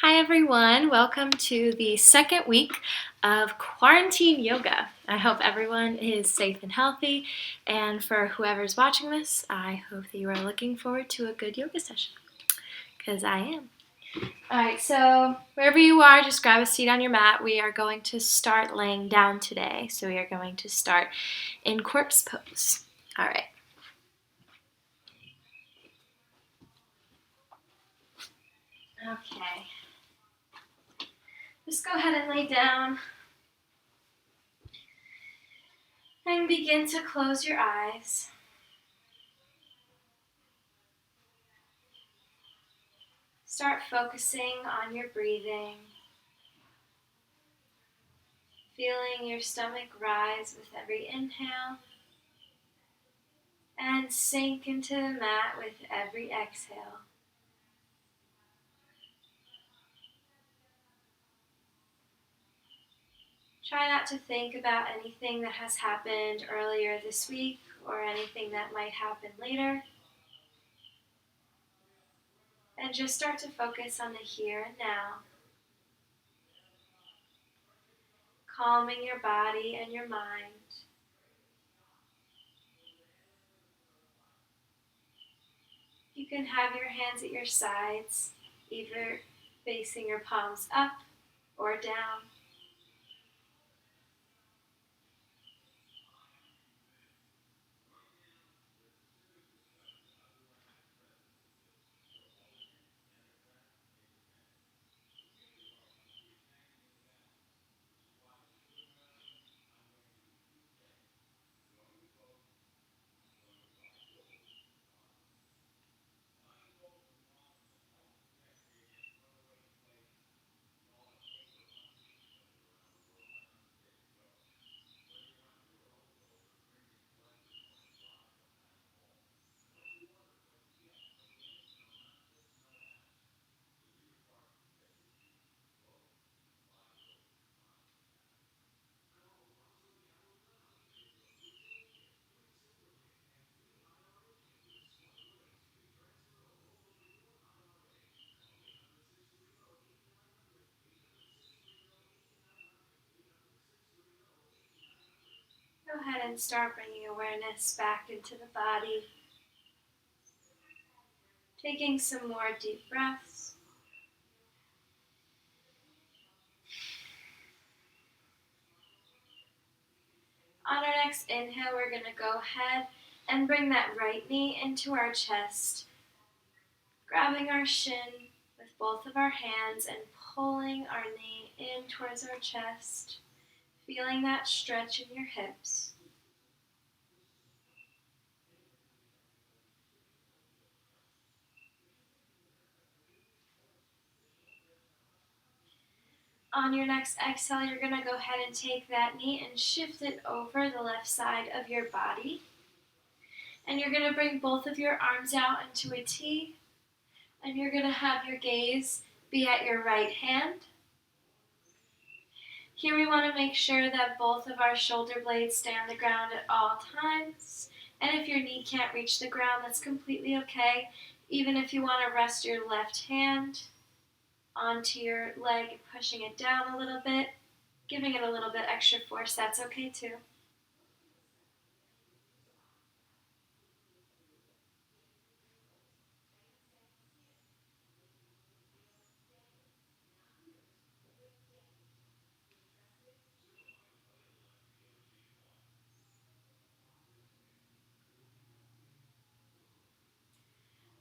Hi everyone, welcome to the second week of quarantine yoga. I hope everyone is safe and healthy, and for whoever's watching this, I hope that you are looking forward to a good yoga session, because I am. Alright, so wherever you are, just grab a seat on your mat. We are going to start laying down today, so we are going to start in corpse pose. Alright. Okay. Just go ahead and lay down. And begin to close your eyes. Start focusing on your breathing. Feeling your stomach rise with every inhale and sink into the mat with every exhale. Try not to think about anything that has happened earlier this week or anything that might happen later. And just start to focus on the here and now, calming your body and your mind. You can have your hands at your sides, either facing your palms up or down. Go ahead and start bringing awareness back into the body. Taking some more deep breaths. On our next inhale, we're going to go ahead and bring that right knee into our chest, grabbing our shin with both of our hands and pulling our knee in towards our chest, feeling that stretch in your hips. On your next exhale, you're going to go ahead and take that knee and shift it over the left side of your body. And you're going to bring both of your arms out into a T, and you're going to have your gaze be at your right hand. Here we want to make sure that both of our shoulder blades stay on the ground at all times. And if your knee can't reach the ground, that's completely okay. Even if you want to rest your left hand onto your leg and pushing it down a little bit, giving it a little bit extra force, that's okay too.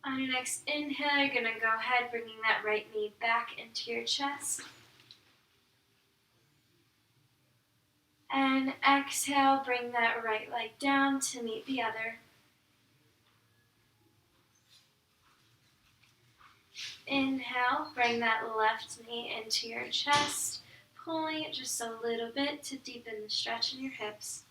On your next inhale, you're going to go ahead bringing that right knee back into your chest. And exhale, bring that right leg down to meet the other. Inhale, bring that left knee into your chest, pulling it just a little bit to deepen the stretch in your hips.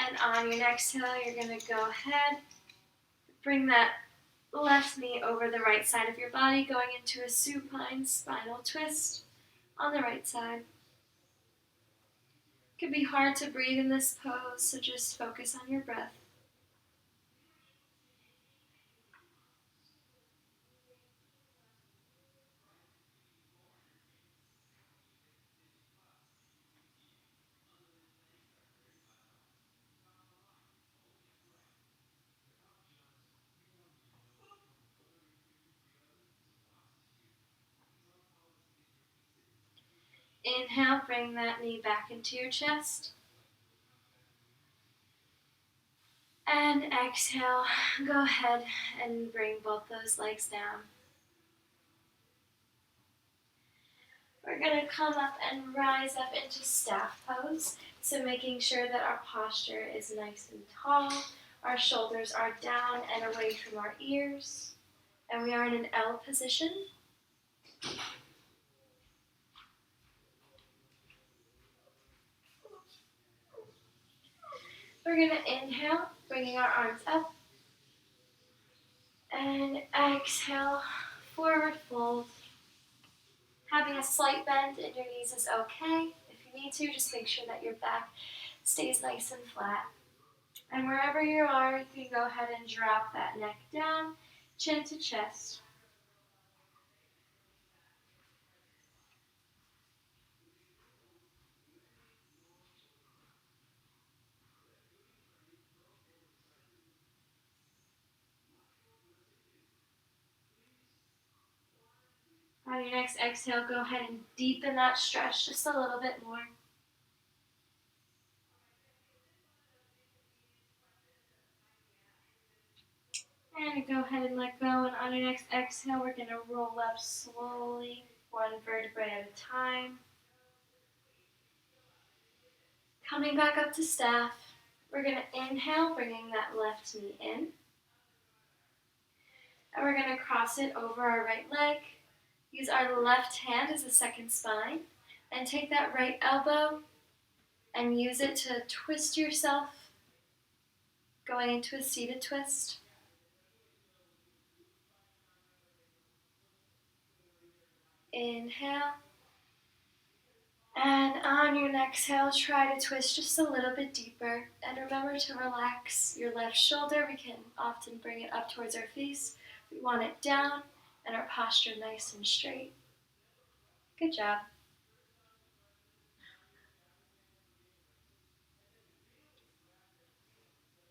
And on your next exhale, you're going to go ahead, bring that left knee over the right side of your body, going into a supine spinal twist on the right side. It can be hard to breathe in this pose, so just focus on your breath. Inhale, bring that knee back into your chest. And exhale, go ahead and bring both those legs down. We're going to come up and rise up into staff pose. So making sure that our posture is nice and tall, our shoulders are down and away from our ears, and we are in an L position. We're going to inhale, bringing our arms up, and exhale, forward fold. Having a slight bend in your knees is okay. If you need to, just make sure that your back stays nice and flat. And wherever you are, you can go ahead and drop that neck down, chin to chest. On your next exhale, go ahead and deepen that stretch just a little bit more. And go ahead and let go. And on your next exhale, we're going to roll up slowly, one vertebrae at a time. Coming back up to staff, we're going to inhale, bringing that left knee in. And we're going to cross it over our right leg. Use our left hand as a second spine. And take that right elbow and use it to twist yourself, going into a seated twist. Inhale. And on your exhale, try to twist just a little bit deeper. And remember to relax your left shoulder. We can often bring it up towards our face. We want it down and our posture nice and straight. Good job.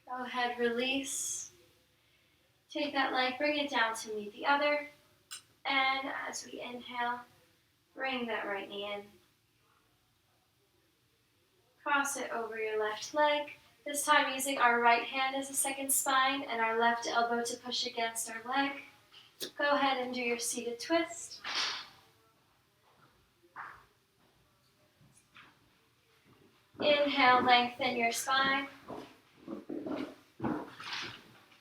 Go ahead, release. Take that leg, bring it down to meet the other. And as we inhale, bring that right knee in. Cross it over your left leg. This time using our right hand as a second spine and our left elbow to push against our leg. Go ahead and do your seated twist. Inhale, lengthen your spine.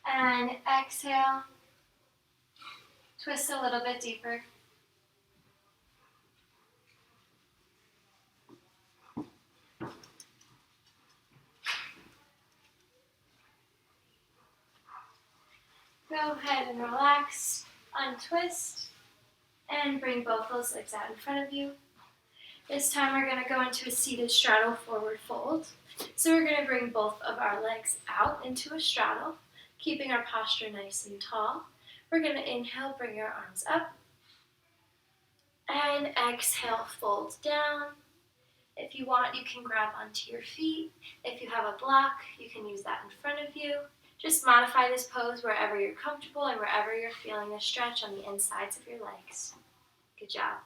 And exhale, twist a little bit deeper. Go ahead and relax, untwist, and bring both those legs out in front of you. This time we're going to go into a seated straddle forward fold. So we're going to bring both of our legs out into a straddle, keeping our posture nice and tall. We're going to inhale, bring your arms up, and exhale, fold down. If you want, you can grab onto your feet. If you have a block, you can use that in front of you. Just modify this pose wherever you're comfortable and wherever you're feeling a stretch on the insides of your legs. Good job.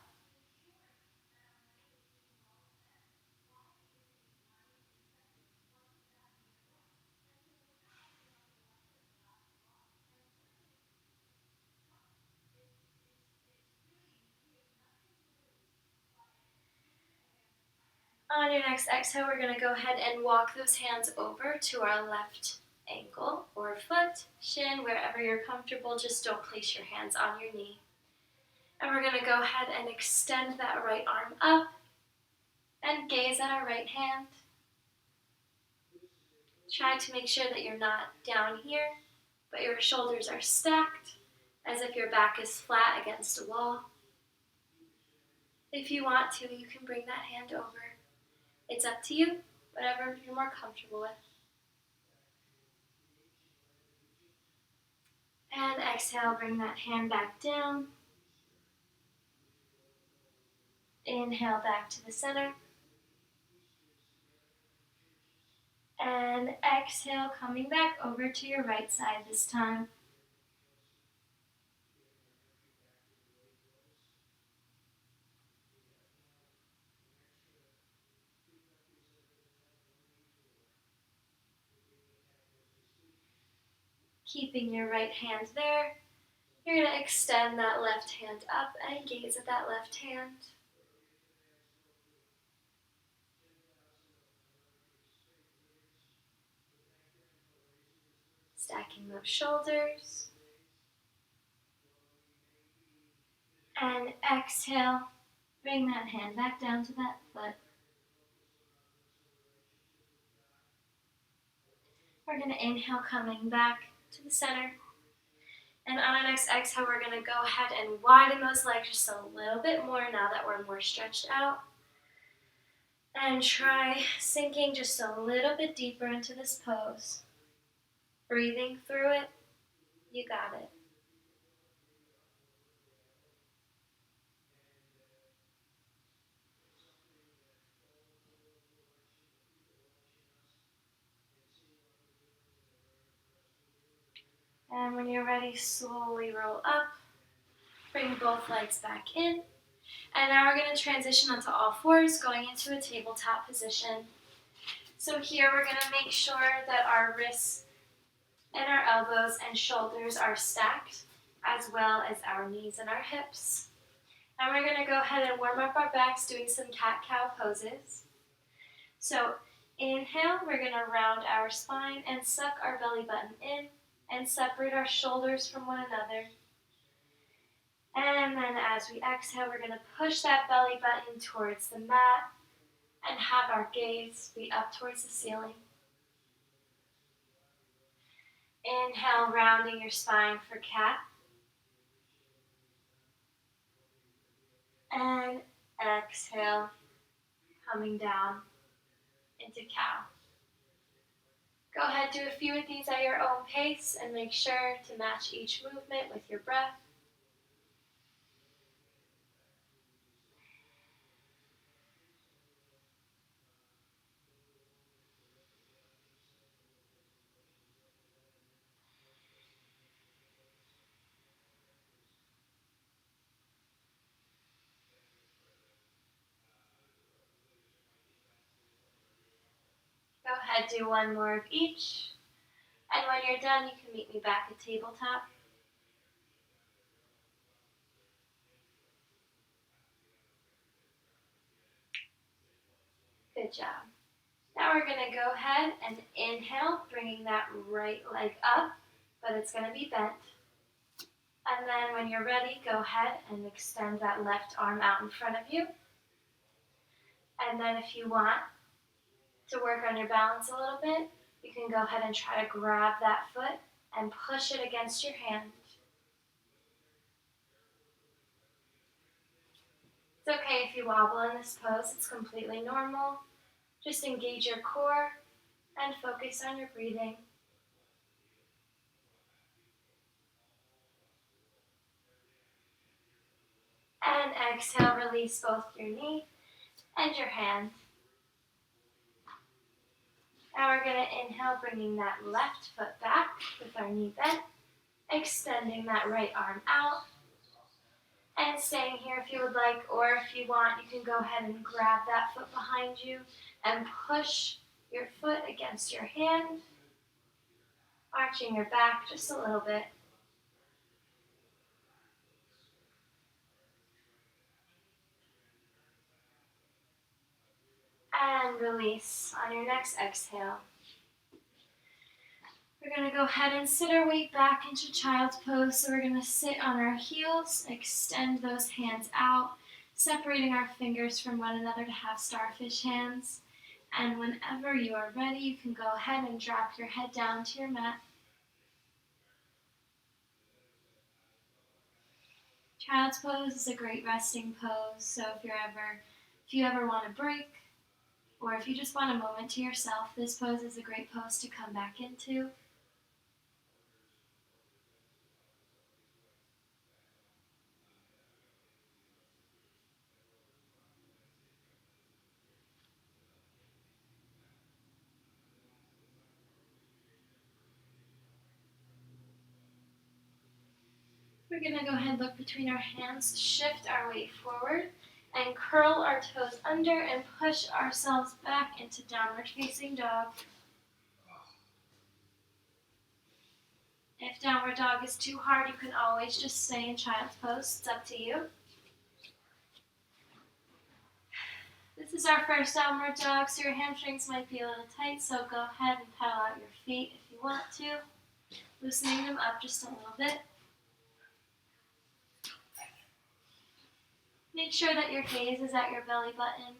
On your next exhale, we're going to go ahead and walk those hands over to our left ankle or foot, shin, wherever you're comfortable. Just don't place your hands on your knee. And we're going to go ahead and extend that right arm up and gaze at our right hand. Try to make sure that you're not down here, but your shoulders are stacked as if your back is flat against a wall. If you want to, you can bring that hand over It's up to you, whatever you're more comfortable with. And exhale, bring that hand back down. Inhale back to the center. And exhale, coming back over to your right side this time. Keeping your right hand there, you're going to extend that left hand up and gaze at that left hand. Stacking those shoulders. And exhale, bring that hand back down to that foot. We're going to inhale, coming back to the center. And on our next exhale, we're going to go ahead and widen those legs just a little bit more now that we're more stretched out. And try sinking just a little bit deeper into this pose. Breathing through it. You got it. And when you're ready, slowly roll up. Bring both legs back in. And now we're going to transition onto all fours, going into a tabletop position. So here we're going to make sure that our wrists and our elbows and shoulders are stacked, as well as our knees and our hips. And we're going to go ahead and warm up our backs doing some cat-cow poses. So inhale, we're going to round our spine and suck our belly button in and separate our shoulders from one another. And then as we exhale, we're going to push that belly button towards the mat and have our gaze be up towards the ceiling. Inhale, rounding your spine for cat. And exhale, coming down into cow. Go ahead, do a few of these at your own pace and make sure to match each movement with your breath. Go ahead, do one more of each. And when you're done, you can meet me back at tabletop. Good job. Now we're going to go ahead and inhale, bringing that right leg up, but it's going to be bent. And then when you're ready, go ahead and extend that left arm out in front of you. And then if you want to work on your balance a little bit, you can go ahead and try to grab that foot and push it against your hand. It's okay if you wobble in this pose, it's completely normal. Just engage your core and focus on your breathing. And exhale, release both your knee and your hand. Now we're going to inhale, bringing that left foot back with our knee bent, extending that right arm out, and staying here if you would like, or if you want, you can go ahead and grab that foot behind you and push your foot against your hand, arching your back just a little bit. And release on your next exhale. We're going to go ahead and sit our weight back into child's pose. So we're going to sit on our heels, extend those hands out, separating our fingers from one another to have starfish hands. And whenever you are ready, you can go ahead and drop your head down to your mat. Child's pose is a great resting pose. So if you ever want a break, Or if you just want a moment to yourself, this pose is a great pose to come back into. We're going to go ahead and look between our hands, shift our weight forward, and curl our toes under and push ourselves back into downward facing dog. If downward dog is too hard, you can always just stay in child's pose. It's up to you. This is our first downward dog, so your hamstrings might be a little tight, so go ahead and pedal out your feet if you want to, loosening them up just a little bit. Make sure that your gaze is at your belly button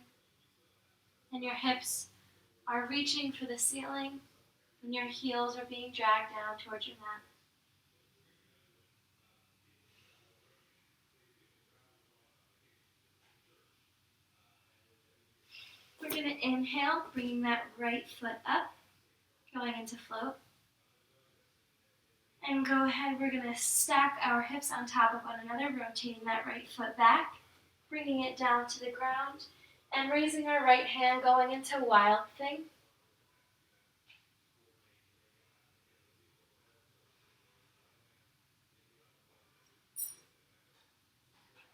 and your hips are reaching for the ceiling and your heels are being dragged down towards your mat. We're going to inhale, bringing that right foot up, going into float. And go ahead, we're going to stack our hips on top of one another, rotating that right foot back, bringing it down to the ground, and raising our right hand, going into Wild Thing.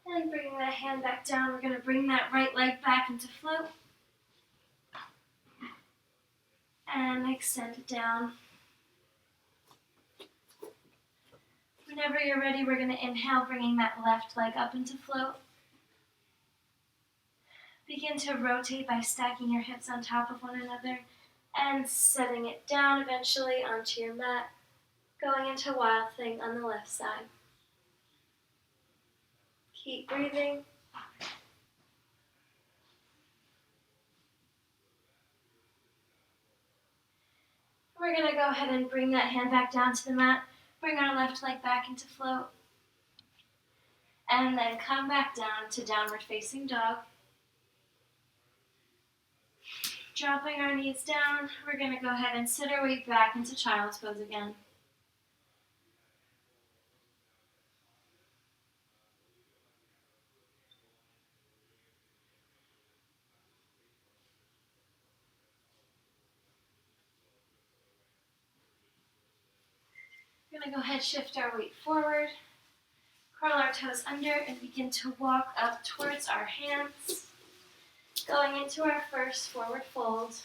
And bringing that hand back down, we're going to bring that right leg back into float. And extend it down. Whenever you're ready, we're going to inhale, bringing that left leg up into float. Begin to rotate by stacking your hips on top of one another and setting it down eventually onto your mat, going into Wild Thing on the left side. Keep breathing. We're going to go ahead and bring that hand back down to the mat, bring our left leg back into float, and then come back down to downward facing dog. Dropping our knees down, we're going to go ahead and sit our weight back into child's pose again. We're going to go ahead, shift our weight forward, curl our toes under, and begin to walk up towards our hands, going into our first forward fold.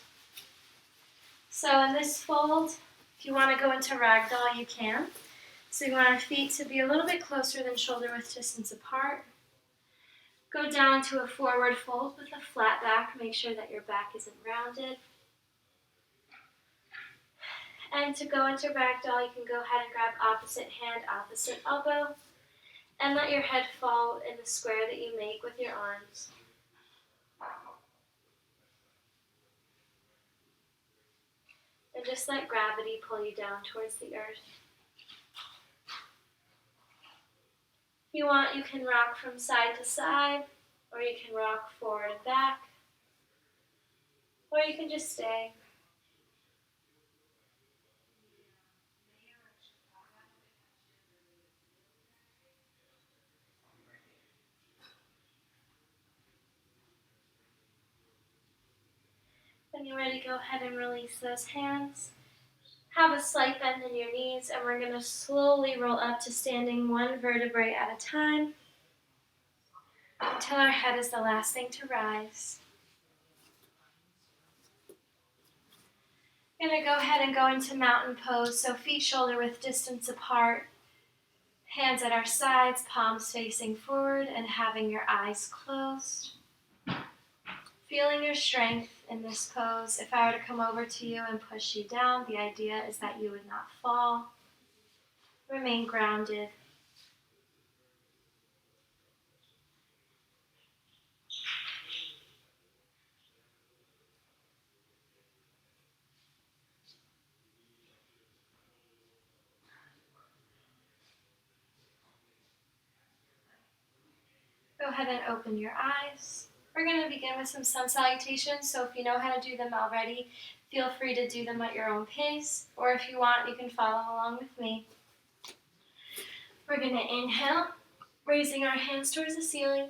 So in this fold, if you want to go into ragdoll, you can. So you want our feet to be a little bit closer than shoulder width distance apart. Go down to a forward fold with a flat back. Make sure that your back isn't rounded. And to go into ragdoll, you can go ahead and grab opposite hand, opposite elbow, and let your head fall in the square that you make with your arms. And just let gravity pull you down towards the earth. If you want, you can rock from side to side, or you can rock forward and back, or you can just stay. When you're ready, go ahead and release those hands. Have a slight bend in your knees, and we're going to slowly roll up to standing one vertebrae at a time until our head is the last thing to rise. We're going to go ahead and go into mountain pose, so feet shoulder width distance apart, hands at our sides, palms facing forward, and having your eyes closed. Feeling your strength in this pose. If I were to come over to you and push you down, the idea is that you would not fall. Remain grounded. Go ahead and open your eyes. We're going to begin with some sun salutations, so if you know how to do them already, feel free to do them at your own pace, or if you want, you can follow along with me. We're going to inhale, raising our hands towards the ceiling,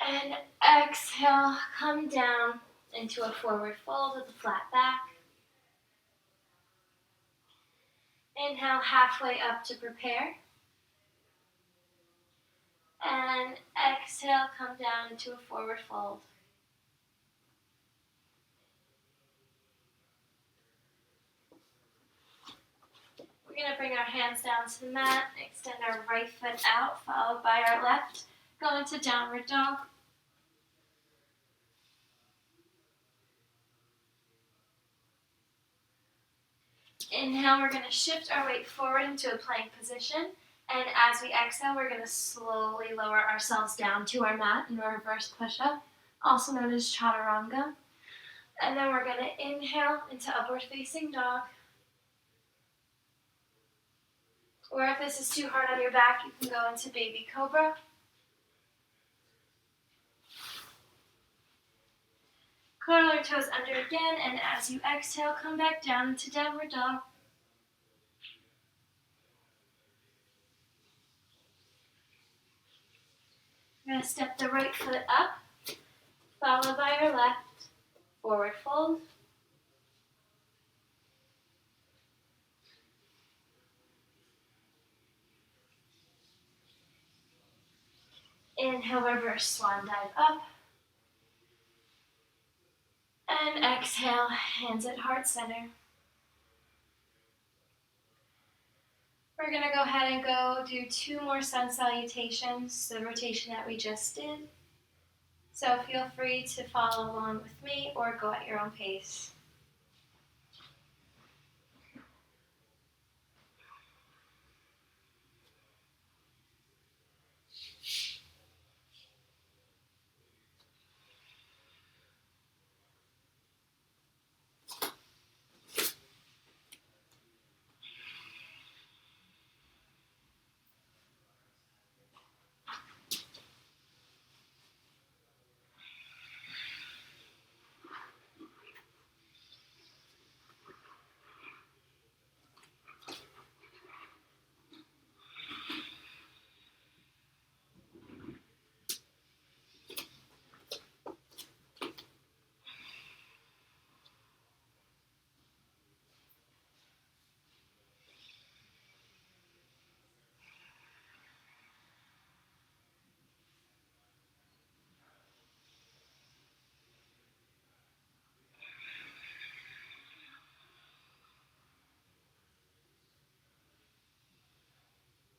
and exhale, come down into a forward fold with a flat back. Inhale, halfway up to prepare. And exhale, come down into a forward fold. We're going to bring our hands down to the mat, extend our right foot out, followed by our left, go into downward dog. Inhale, we're going to shift our weight forward into a plank position. And as we exhale, we're going to slowly lower ourselves down to our mat in a reverse push-up, also known as chaturanga. And then we're going to inhale into upward facing dog. Or if this is too hard on your back, you can go into baby cobra. Curl your toes under again, and as you exhale, come back down into downward dog. We're going to step the right foot up, followed by your left, forward fold. Inhale, reverse swan dive up. And exhale, hands at heart center. We're going to go ahead and go do 2 more sun salutations, the rotation that we just did. So feel free to follow along with me or go at your own pace.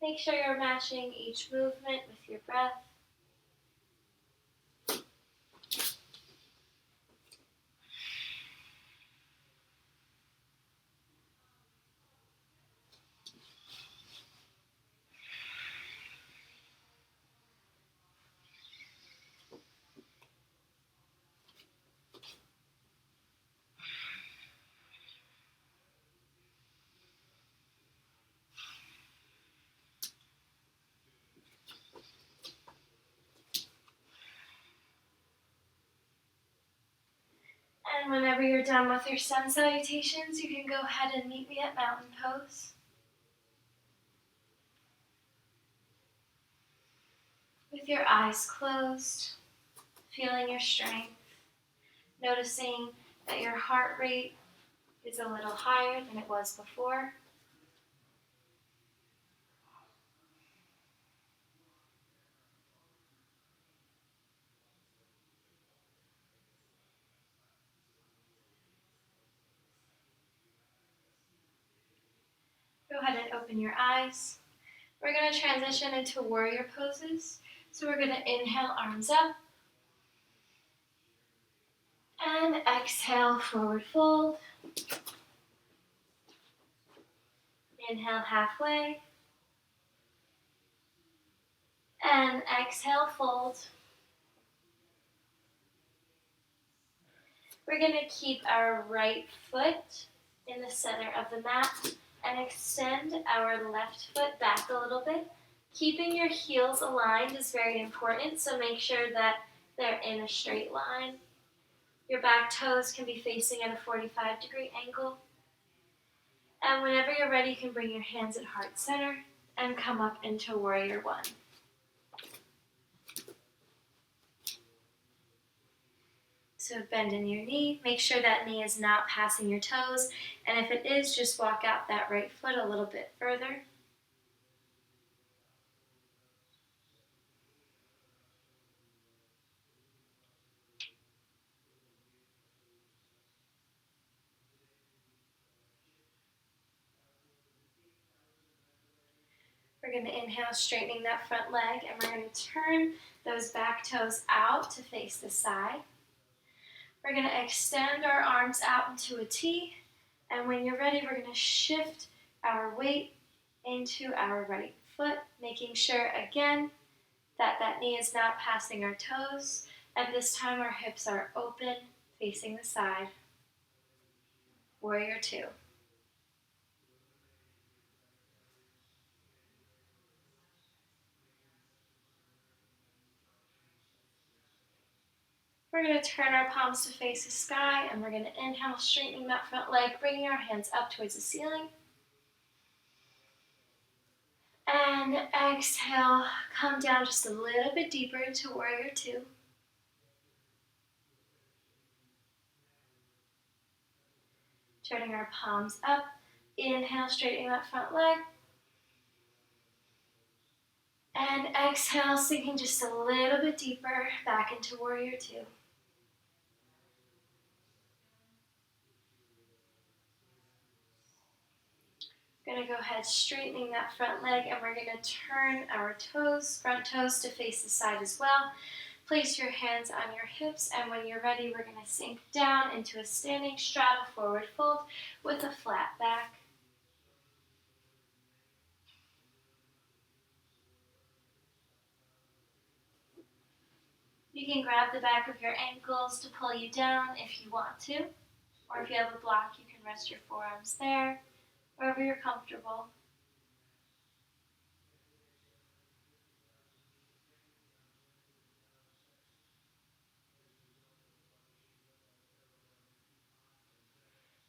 Make sure you're matching each movement with your breath. And whenever you're done with your sun salutations, you can go ahead and meet me at mountain pose. With your eyes closed, feeling your strength, noticing that your heart rate is a little higher than it was before. Go ahead and open your eyes. We're going to transition into warrior poses. So we're going to inhale, arms up. And exhale, forward fold. Inhale, halfway. And exhale, fold. We're going to keep our right foot in the center of the mat and extend our left foot back a little bit Keeping your heels aligned is very important, so make sure that they're in a straight line. Your back toes can be facing at a 45-degree angle. And whenever you're ready, you can bring your hands at heart center and come up into warrior one. So bend in your knee. Make sure that knee is not passing your toes. And if it is, just walk out that right foot a little bit further. We're going to inhale, straightening that front leg, and we're going to turn those back toes out to face the side. We're going to extend our arms out into a T, and when you're ready, we're going to shift our weight into our right foot, making sure, again, that that knee is not passing our toes. At this time, our hips are open, facing the side. Warrior two. We're going to turn our palms to face the sky, and we're going to inhale, straightening that front leg, bringing our hands up towards the ceiling. And exhale, come down just a little bit deeper into warrior two. Turning our palms up, inhale, straightening that front leg. And exhale, sinking just a little bit deeper back into warrior two. We're going to go ahead, straightening that front leg, and we're going to turn our toes, front toes, to face the side as well. Place your hands on your hips, and when you're ready, we're going to sink down into a standing straddle forward fold with a flat back. You can grab the back of your ankles to pull you down if you want to, or if you have a block, you can rest your forearms there, wherever you're comfortable.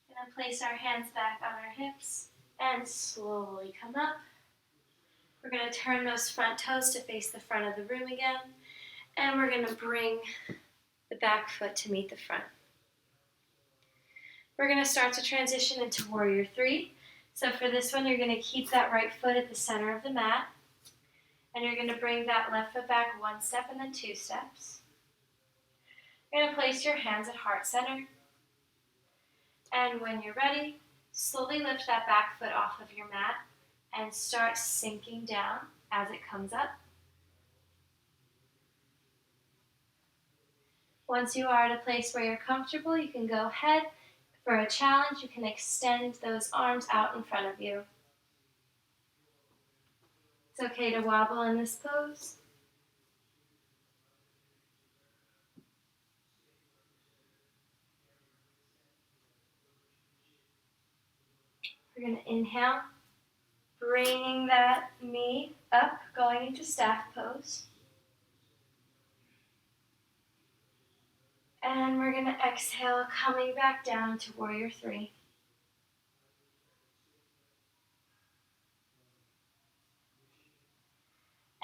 We're going to place our hands back on our hips and slowly come up. We're going to turn those front toes to face the front of the room again, and we're going to bring the back foot to meet the front. We're going to start to transition into warrior three. So for this one, you're going to keep that right foot at the center of the mat, and you're going to bring that left foot back one step and then two steps. You're going to place your hands at heart center, and when you're ready, slowly lift that back foot off of your mat and start sinking down as it comes up. Once you are at a place where you're comfortable, you can go ahead. For a challenge, you can extend those arms out in front of you. It's okay to wobble in this pose. We're going to inhale, bringing that knee up, going into staff pose. And we're going to exhale, coming back down to warrior three.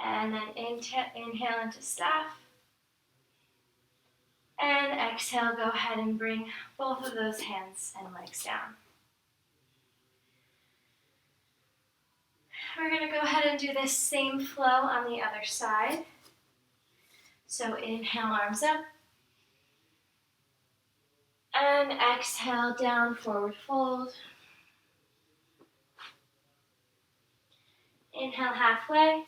And then inhale into staff. And exhale, go ahead and bring both of those hands and legs down. We're going to go ahead and do this same flow on the other side. So inhale, arms up. And exhale, down, forward fold. Inhale, halfway.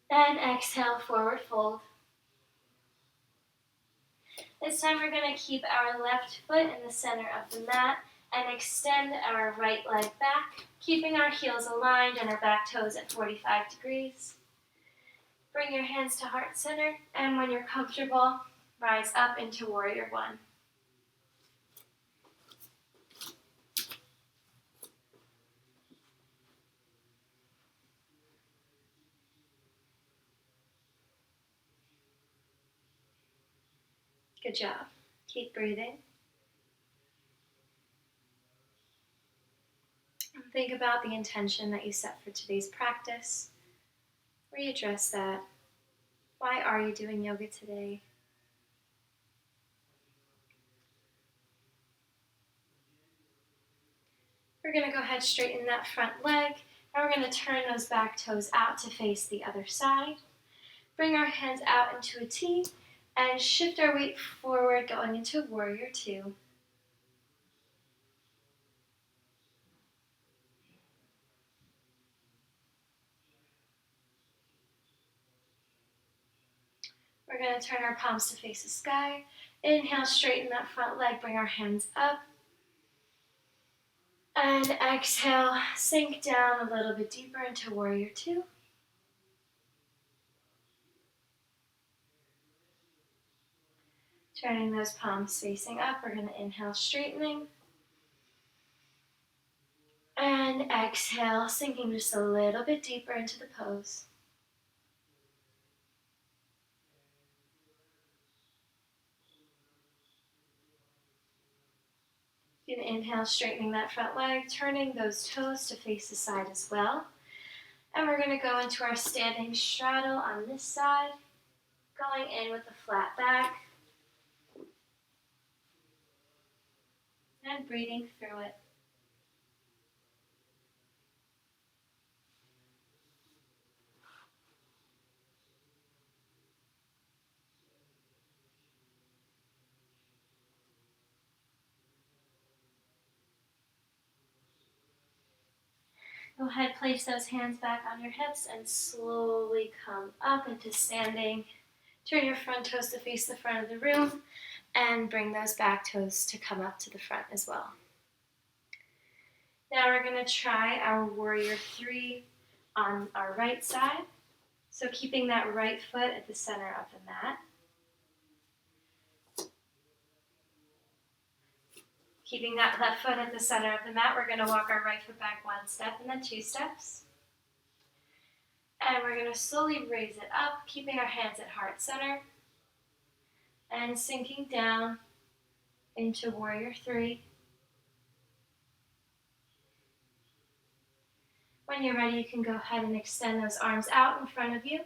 And exhale, forward fold. This time we're going to keep our left foot in the center of the mat and extend our right leg back, keeping our heels aligned and our back toes at 45 degrees. Bring your hands to heart center, and when you're comfortable, rise up into warrior one. Good job. Keep breathing. And think about the intention that you set for today's practice. Readdress that. Why are you doing yoga today? We're going to go ahead, straighten that front leg, and we're going to turn those back toes out to face the other side. Bring our hands out into a T and shift our weight forward, going into Warrior Two. We're going to turn our palms to face the sky. Inhale, straighten that front leg, bring our hands up. And exhale, sink down a little bit deeper into Warrior Two. Turning those palms facing up, we're going to inhale, straightening. And exhale, sinking just a little bit deeper into the pose. You can inhale, straightening that front leg, turning those toes to face the side as well. And we're going to go into our standing straddle on this side, going in with a flat back. And breathing through it. Go ahead, place those hands back on your hips and slowly come up into standing. Turn your front toes to face the front of the room and bring those back toes to come up to the front as well. Now we're going to try our Warrior Three on our right side. So keeping that right foot at the center of the mat. Keeping that left foot at the center of the mat, we're going to walk our right foot back one step and then two steps. And we're going to slowly raise it up, keeping our hands at heart center. And sinking down into Warrior Three. When you're ready, you can go ahead and extend those arms out in front of you.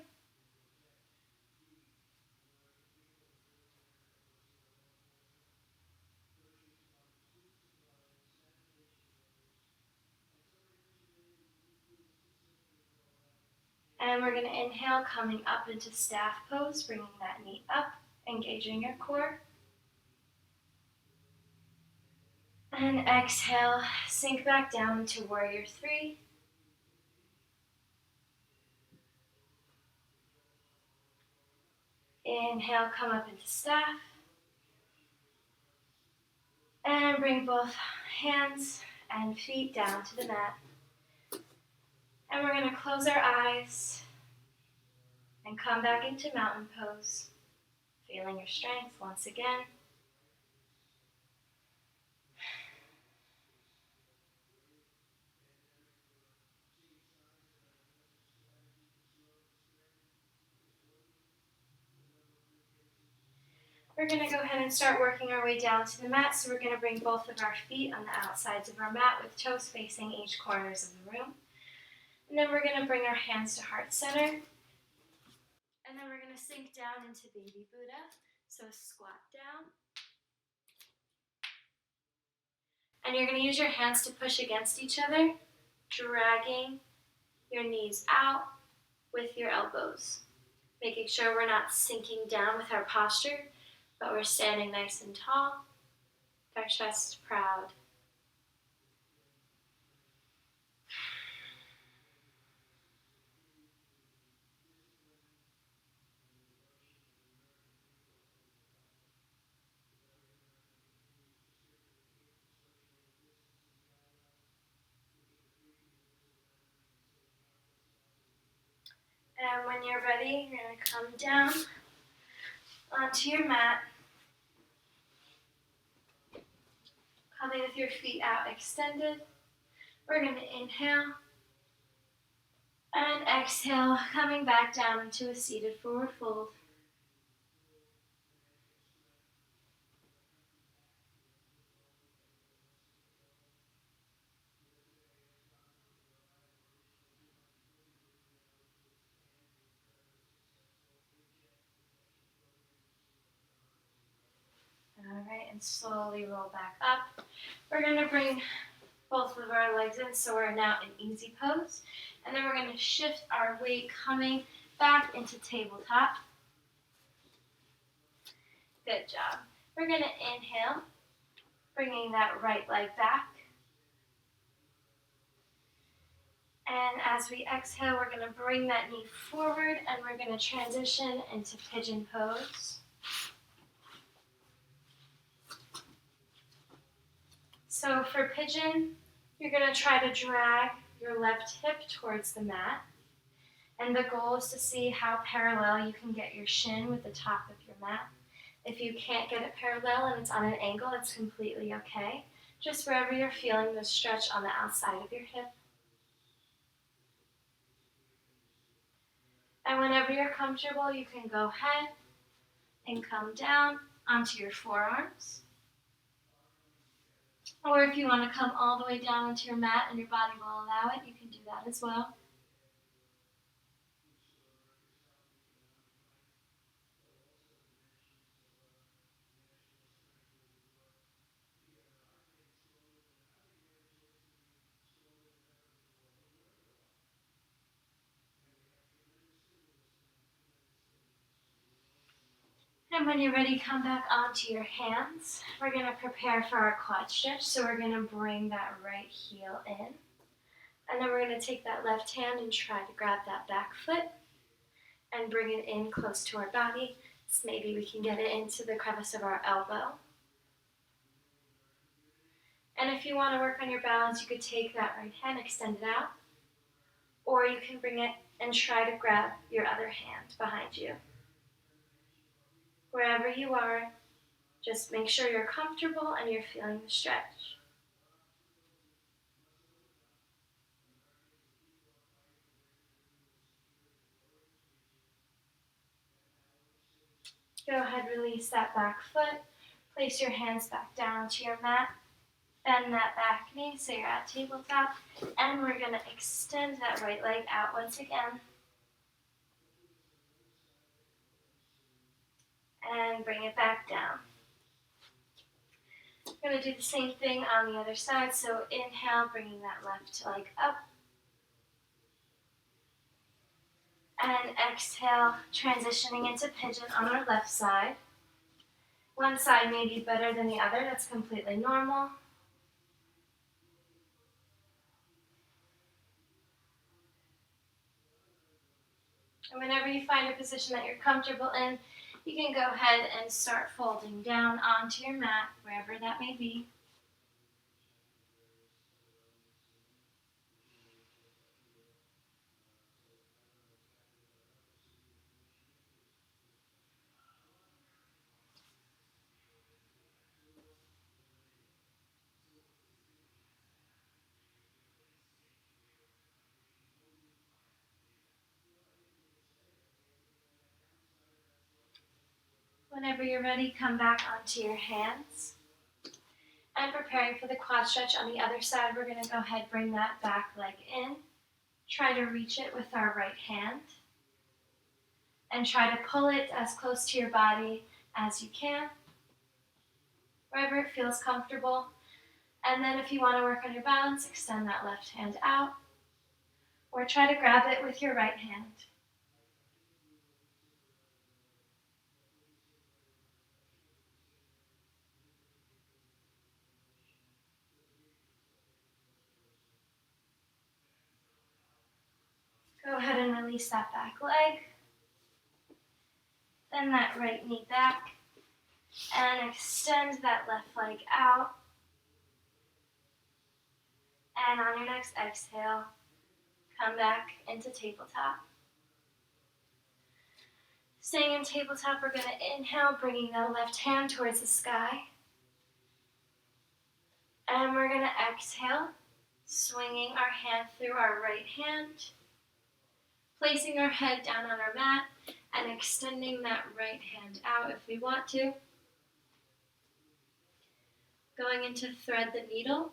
And we're going to inhale, coming up into staff pose, bringing that knee up, engaging your core. And exhale, sink back down into Warrior Three. Inhale, come up into staff. And bring both hands and feet down to the mat. And we're going to close our eyes and come back into mountain pose, feeling your strength once again. We're going to go ahead and start working our way down to the mat. So we're going to bring both of our feet on the outsides of our mat with toes facing each corners of the room. And then we're going to bring our hands to heart center. And then we're going to sink down into Baby Buddha. So squat down. And you're going to use your hands to push against each other, dragging your knees out with your elbows. Making sure we're not sinking down with our posture, but we're standing nice and tall, our chest proud. And when you're ready, you're going to come down onto your mat, coming with your feet out extended. We're going to inhale and exhale, coming back down into a seated forward fold. and slowly roll back up. We're going to bring both of our legs in so we're now in easy pose. And then we're going to shift our weight coming back into tabletop. Good job. We're going to inhale, bringing that right leg back. And as we exhale, we're going to bring that knee forward and we're going to transition into pigeon pose. So for pigeon, you're going to try to drag your left hip towards the mat. And the goal is to see how parallel you can get your shin with the top of your mat. If you can't get it parallel and it's on an angle, it's completely okay. Just wherever you're feeling the stretch on the outside of your hip. And whenever you're comfortable, you can go ahead and come down onto your forearms. Or if you want to come all the way down onto your mat and your body will allow it, you can do that as well. And when you're ready, come back onto your hands. We're going to prepare for our quad stretch. So we're going to bring that right heel in. And then we're going to take that left hand and try to grab that back foot and bring it in close to our body. So maybe we can get it into the crevice of our elbow. And if you want to work on your balance, you could take that right hand, extend it out. Or you can bring it and try to grab your other hand behind you. Wherever you are, just make sure you're comfortable and you're feeling the stretch. Go ahead, release that back foot. Place your hands back down to your mat. Bend that back knee so you're at tabletop. And we're going to extend that right leg out once again. And bring it back down. We're going to do the same thing on the other side. So inhale, bringing that left leg up. And exhale, transitioning into pigeon on our left side. One side may be better than the other. That's completely normal. And whenever you find a position that you're comfortable in, you can go ahead and start folding down onto your mat, wherever that may be. Whenever you're ready, come back onto your hands. And preparing for the quad stretch on the other side, we're going to go ahead, bring that back leg in. Try to reach it with our right hand. And try to pull it as close to your body as you can, wherever it feels comfortable. And then if you want to work on your balance, extend that left hand out. Or try to grab it with your right hand. Go ahead and release that back leg. Then that right knee back. And extend that left leg out. And on your next exhale, come back into tabletop. Staying in tabletop, we're going to inhale, bringing the left hand towards the sky. And we're going to exhale, swinging our hand through our right hand. Placing our head down on our mat and extending that right hand out if we want to. Going into thread the needle.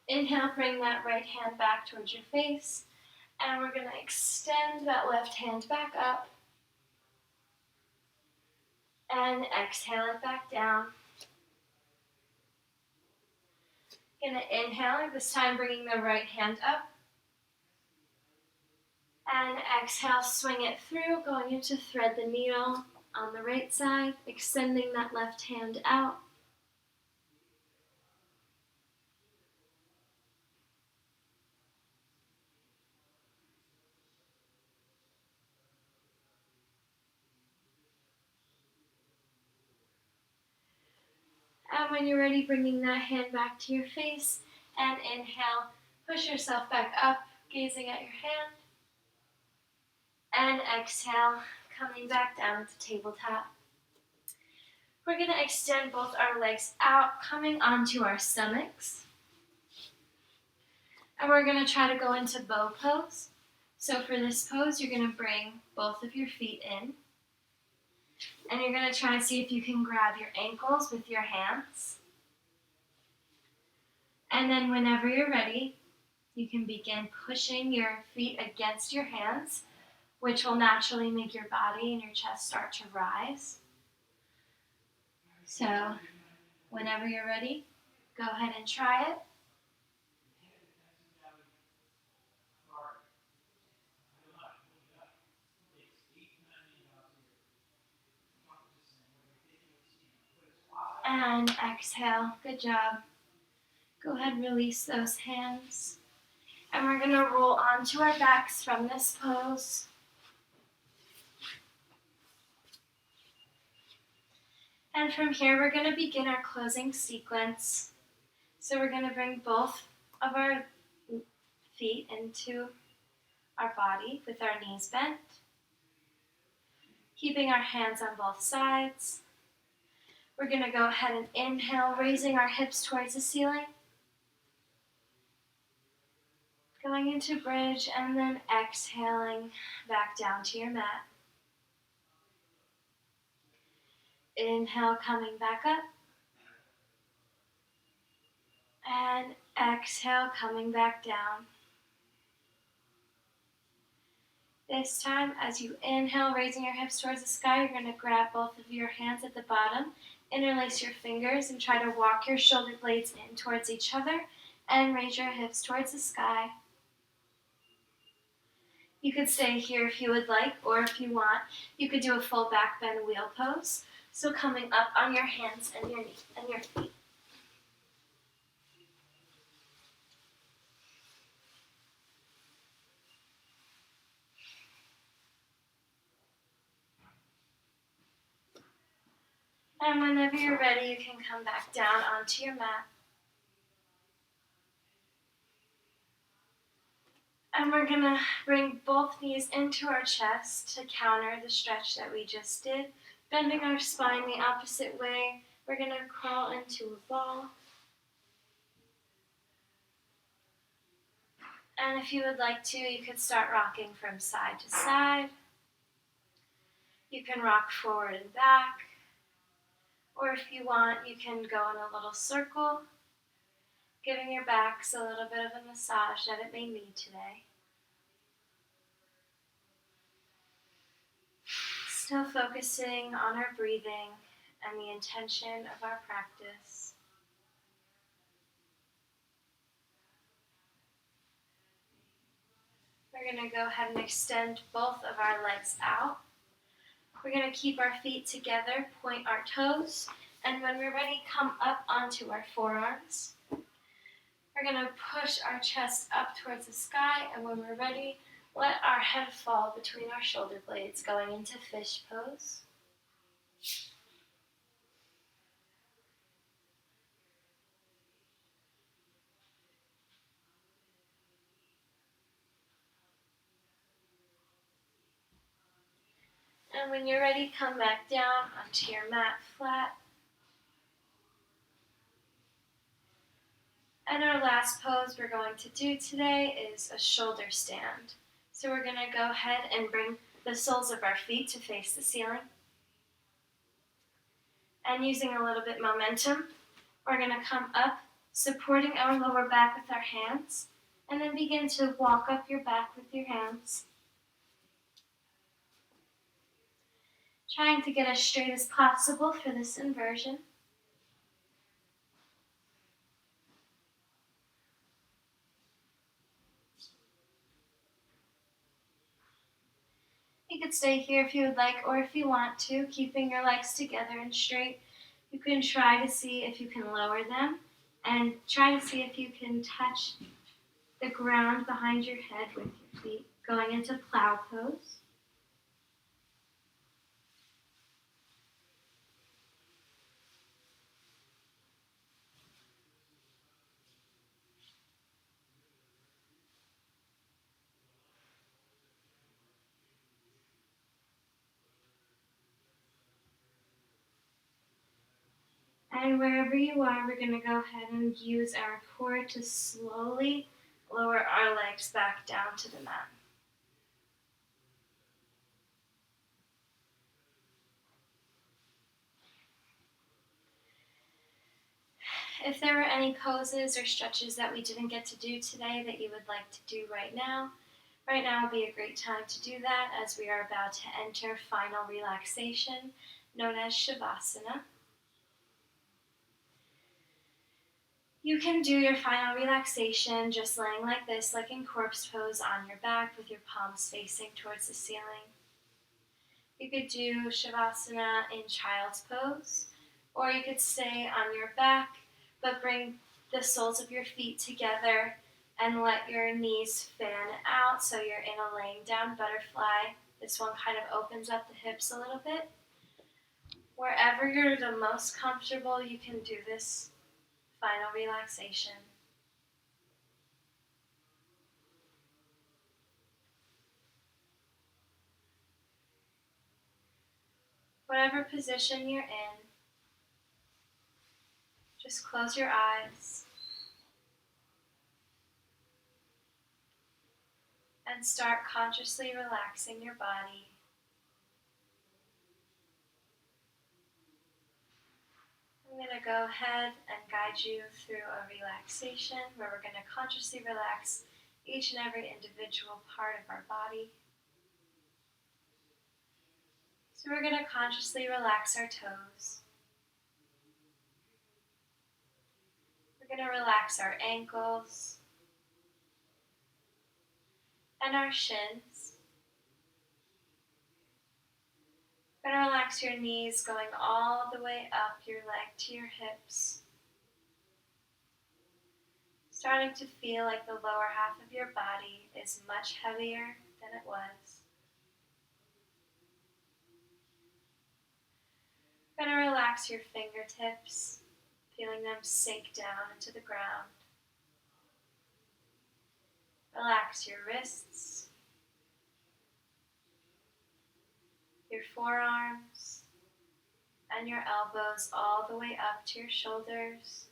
Inhale, bring that right hand back towards your face. And we're going to extend that left hand back up. And exhale it back down. Going to inhale, this time bringing the right hand up. And exhale, swing it through, going into thread the needle on the right side, extending that left hand out. And when you're ready, bringing that hand back to your face. And inhale, push yourself back up, gazing at your hand. And exhale, coming back down to tabletop. We're going to extend both our legs out, coming onto our stomachs. And we're going to try to go into bow pose. So for this pose, you're going to bring both of your feet in. And you're going to try and see if you can grab your ankles with your hands. And then whenever you're ready, you can begin pushing your feet against your hands, which will naturally make your body and your chest start to rise. So whenever you're ready, go ahead and try it. And exhale. Good job. Go ahead and release those hands. And we're going to roll onto our backs from this pose. And from here, we're going to begin our closing sequence. So we're going to bring both of our feet into our body with our knees bent, keeping our hands on both sides. We're going to go ahead and inhale, raising our hips towards the ceiling, going into bridge, and then exhaling back down to your mat. Inhale, coming back up, and exhale, coming back down. This time, as you inhale, raising your hips towards the sky, you're going to grab both of your hands at the bottom, interlace your fingers, and try to walk your shoulder blades in towards each other, and raise your hips towards the sky. You could stay here if you would like, or if you want, you could do a full back bend wheel pose. So coming up on your hands and your knees and your feet. And whenever you're ready, you can come back down onto your mat. And we're going to bring both knees into our chest to counter the stretch that we just did. Bending our spine the opposite way, we're going to crawl into a ball. And if you would like to, you could start rocking from side to side. You can rock forward and back. Or if you want, you can go in a little circle, giving your backs a little bit of a massage that it may need today. Still focusing on our breathing and the intention of our practice. We're going to go ahead and extend both of our legs out. We're going to keep our feet together, point our toes, and when we're ready, come up onto our forearms. We're going to push our chest up towards the sky, and when we're ready, let our head fall between our shoulder blades, going into fish pose. And when you're ready, come back down onto your mat flat. And our last pose we're going to do today is a shoulder stand. So we're going to go ahead and bring the soles of our feet to face the ceiling. And using a little bit momentum, we're going to come up supporting our lower back with our hands, and then begin to walk up your back with your hands, trying to get as straight as possible for this inversion. You could stay here if you would like, or if you want to, keeping your legs together and straight. You can try to see if you can lower them and try to see if you can touch the ground behind your head with your feet, going into plow pose. And wherever you are, we're going to go ahead and use our core to slowly lower our legs back down to the mat. If there were any poses or stretches that we didn't get to do today that you would like to do right now would be a great time to do that, as we are about to enter final relaxation, known as Shavasana. You can do your final relaxation just laying like this, like in corpse pose, on your back with your palms facing towards the ceiling. You could do Shavasana in child's pose, or you could stay on your back, but bring the soles of your feet together and let your knees fan out so you're in a laying down butterfly. This one kind of opens up the hips a little bit. Wherever you're the most comfortable, you can do this final relaxation. Whatever position you're in, just close your eyes and start consciously relaxing your body. I'm going to go ahead and guide you through a relaxation where we're going to consciously relax each and every individual part of our body. So we're going to consciously relax our toes. We're going to relax our ankles and our shins. We're going to relax your knees going all the way up your leg to your hips. Starting to feel like the lower half of your body is much heavier than it was. We're going to relax your fingertips, feeling them sink down into the ground. Relax your wrists, your forearms, and your elbows all the way up to your shoulders,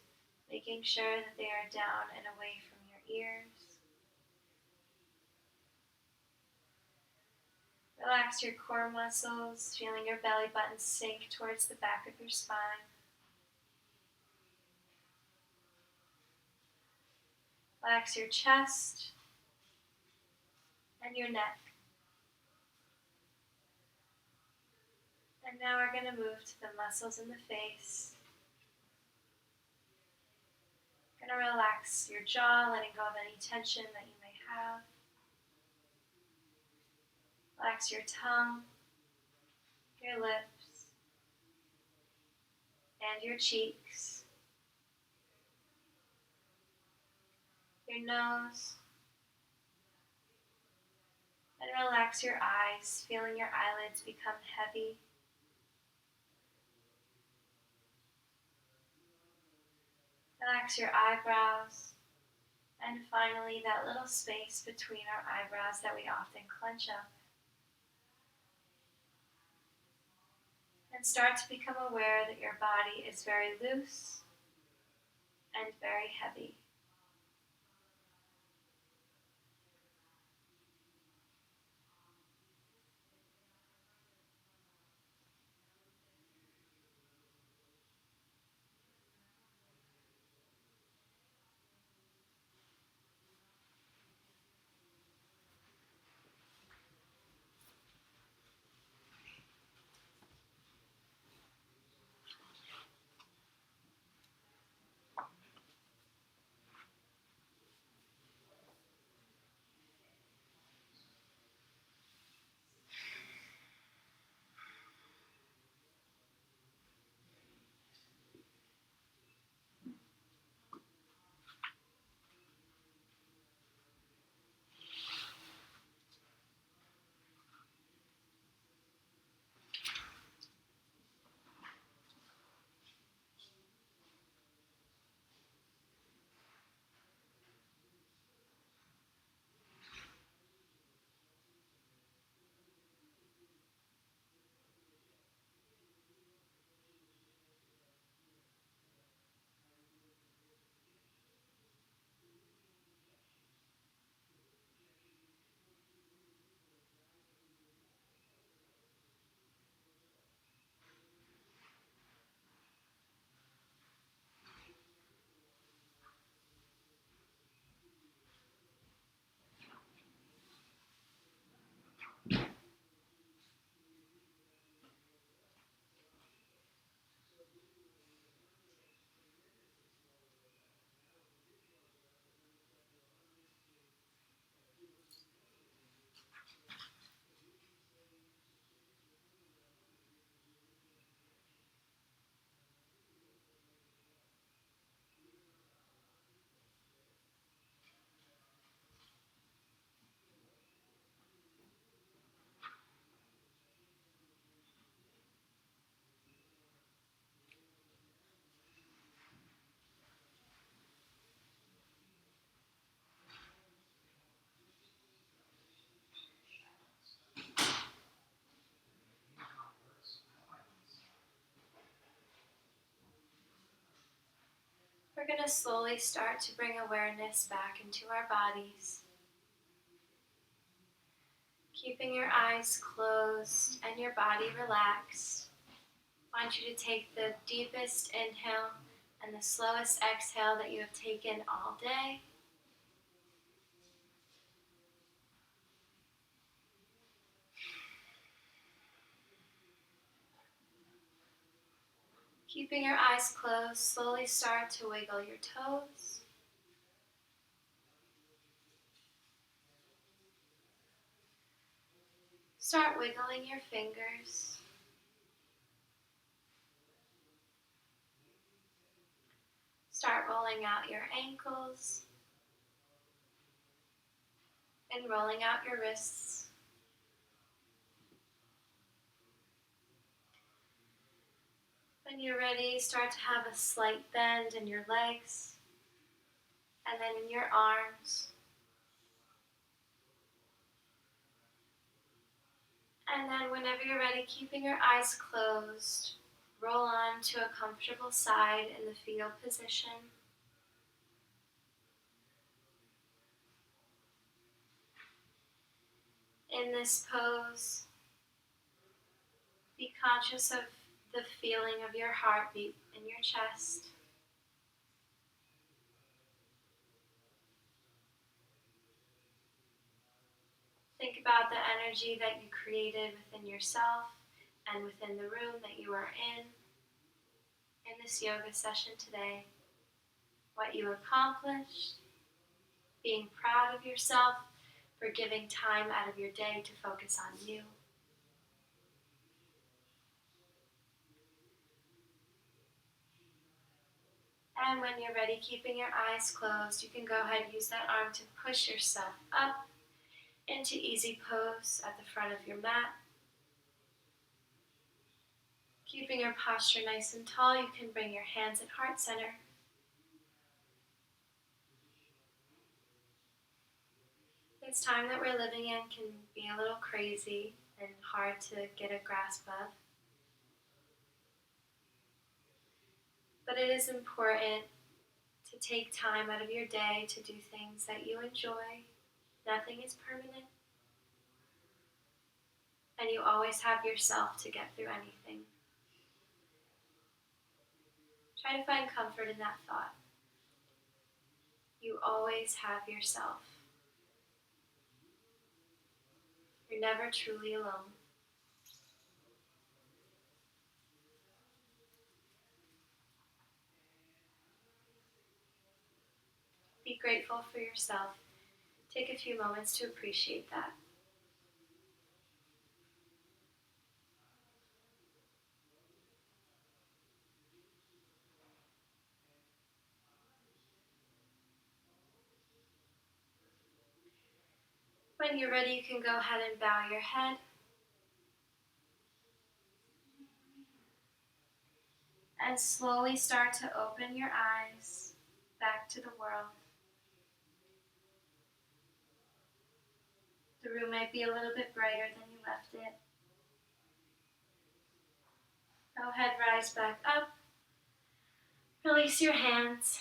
making sure that they are down and away from your ears. Relax your core muscles, feeling your belly button sink towards the back of your spine. Relax your chest and your neck. And now we're going to move to the muscles in the face. Going to relax your jaw, letting go of any tension that you may have. Relax your tongue, your lips, and your cheeks, your nose, and relax your eyes, feeling your eyelids become heavy. Relax your eyebrows, and finally that little space between our eyebrows that we often clench up. And start to become aware that your body is very loose and very heavy. We're going to slowly start to bring awareness back into our bodies. Keeping your eyes closed and your body relaxed. I want you to take the deepest inhale and the slowest exhale that you have taken all day. Keeping your eyes closed, slowly start to wiggle your toes. Start wiggling your fingers. Start rolling out your ankles and rolling out your wrists. When you're ready, start to have a slight bend in your legs and then in your arms. And then whenever you're ready, keeping your eyes closed, roll on to a comfortable side in the fetal position. In this pose, be conscious of the feeling of your heartbeat in your chest. Think about the energy that you created within yourself and within the room that you are in this yoga session today. What you accomplished, being proud of yourself for giving time out of your day to focus on you. And when you're ready, keeping your eyes closed, you can go ahead and use that arm to push yourself up into easy pose at the front of your mat. Keeping your posture nice and tall, you can bring your hands at heart center. This time that we're living in can be a little crazy and hard to get a grasp of. But it is important to take time out of your day to do things that you enjoy. Nothing is permanent. And you always have yourself to get through anything. Try to find comfort in that thought. You always have yourself. You're never truly alone. Be grateful for yourself. Take a few moments to appreciate that. When you're ready, you can go ahead and bow your head. And slowly start to open your eyes back to the world. The room might be a little bit brighter than you left it. Go ahead, rise back up. Release your hands.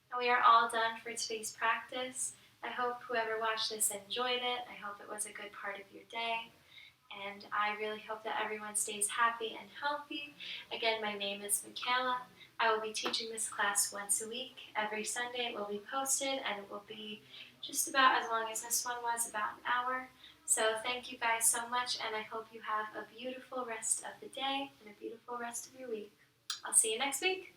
And we are all done for today's practice. I hope whoever watched this enjoyed it. I hope it was a good part of your day. And I really hope that everyone stays happy and healthy. Again, my name is Micaela. I will be teaching this class once a week. Every Sunday it will be posted, and it will be just about as long as this one was, about an hour. So thank you guys so much, and I hope you have a beautiful rest of the day and a beautiful rest of your week. I'll see you next week.